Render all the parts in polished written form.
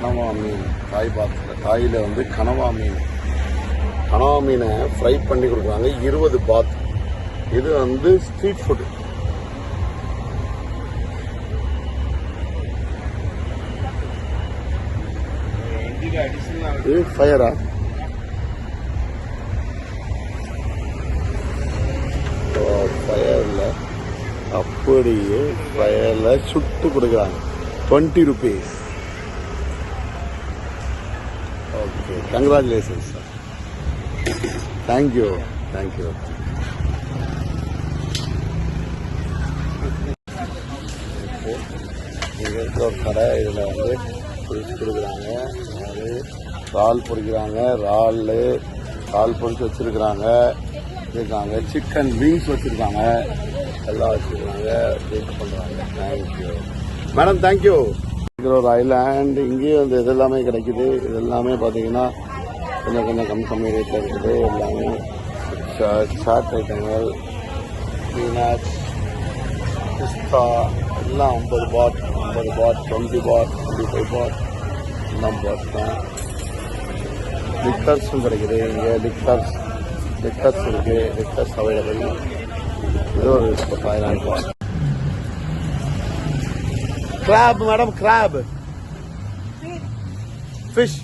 கனவா மீன் காய் பாத்தில் காயில் வந்து கனவா மீனை ஃப்ரை பண்ணி கொடுக்குறாங்க 20 பாத். இது வந்து ஸ்ட்ரீட் ஃபுட்டு. இது ஃபயரா? ஃபயரில் அப்படியே ஃபயரில் சுட்டு கொடுக்குறாங்க 20 rupees. Okay, congratulations sir. Thank you. இங்கே இருக்கிற ஒரு கடை. இதில் வந்து பொரிச்சு கொடுக்குறாங்க. அது இறால் பொரிக்கிறாங்க. இறால் பொரிச்சு வச்சுருக்குறாங்க. சிக்கன் விங்ஸ் வச்சுருக்காங்க. எல்லாம் வச்சுருக்காங்க. டேஸ்ட் பண்ணுறாங்க. Thank you madam, thank you. இருக்கிற ஒரு ஐலாண்ட். இங்கேயும் வந்து இது எல்லாமே கிடைக்குது. இது எல்லாமே பார்த்தீங்கன்னா கொஞ்சம் கம்மி ரேட்டில் இருக்குது. எல்லாமே சாட் ஐட்டங்கள், பீனட்ஸ், பிஸ்தா எல்லாம் 50 பாட், 20 பாட், 25 பாட் எல்லாம் பாட் தான். லிக்கர்ஸும் கிடைக்குது. இங்கே லிக்கர்ஸ் இருக்குது. Liquors available. இது ஒரு island boat. Crab madam, crab fish.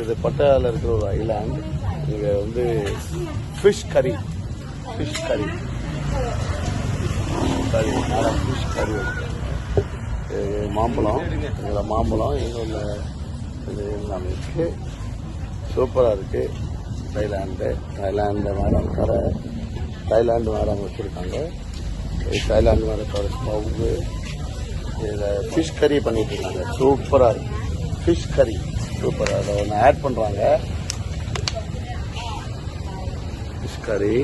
இது பட்டாயாவில் இருக்கிற ஒரு ஐலாண்ட். இங்கே வந்து ஃபிஷ் கறி மாம்பழம். இதில் மாம்பழம் இன்னொன்று இது எல்லாமே இருக்குது. சூப்பராக இருக்குது. தாய்லாண்டு மேடம் கடை. தாய்லாண்டு மேடம் வச்சுருக்காங்க. தாய்லாந்து மேடம் கடை ஸ்டவ்வு. இதில் ஃபிஷ் கறி பண்ணிட்டு இருக்காங்க. சூப்பராக இருக்குது. ஃபிஷ் கறி சூப்பராக. அதை ஒன்று ஆட் பண்ணுறாங்க. ஃபிஷ் கறி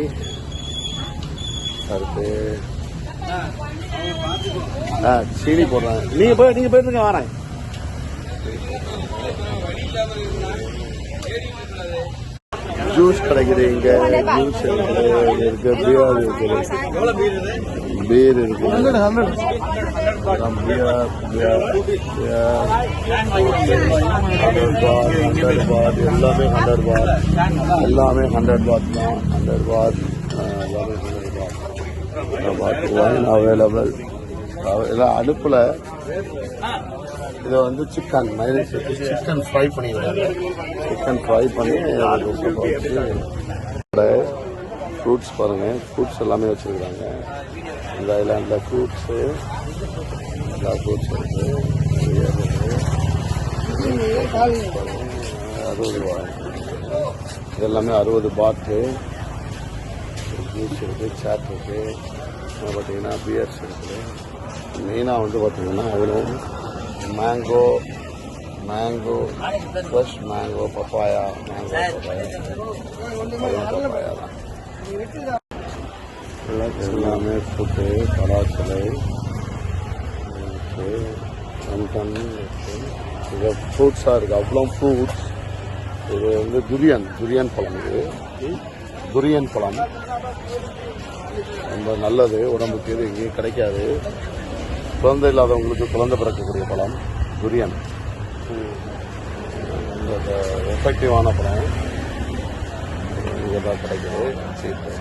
அடுத்து சீனி போடுறாங்க. நீங்கள் போயிட்டுருங்க, வரேன். ஜூஸ் கிடைக்குது. இங்கே ஜூஸ் இருக்கு. பீர் இருக்கு. எல்லாமே 100 பாத் தான். 100 பாத் எல்லாமே 100 பாத். Wine available. எல்லாம் அடுப்பில். இதை வந்து சிக்கன் ஃப்ரை பண்ணிடுறாங்க. சிக்கன் ஃப்ரை பண்ணி ஃப்ரூட்ஸ் பாருங்கள். ஃப்ரூட்ஸ் எல்லாமே வச்சுருக்காங்க. இந்த ஐலாண்டில் ஃப்ரூட்ஸு எல்லா ஃப்ரூட்ஸ் இருக்குது. 60 ரூபாய். இது எல்லாமே 60 பாட்டு. ஜூஸ் இருக்குது, சாட் இருக்குது. பார்த்தீங்கன்னா பியர்ஸ் இருக்குது. மெயினாக வந்து பார்த்தீங்கன்னா அதில் மேங்கோ, ஃப்ரெஷ் மேங்கோ, பப்பாயா தான். எல்லாமே ஃபுட்டு. பலாச்சலை இது ஃப்ரூட்ஸாக இருக்குது. அவ்வளோ ஃப்ரூட்ஸ். இது வந்து துரியன் பழம். இது துரியன் பழம் ரொம்ப நல்லது உடம்புக்கு. இது எங்கேயும் கிடைக்காது. குழந்தை இல்லாதவங்களுக்கு குழந்தை பிறக்கக்கூடிய பழம் துரியன். இந்த எஃபெக்டிவான பழம் இங்கே தான் கிடைக்குது. சீப்பு.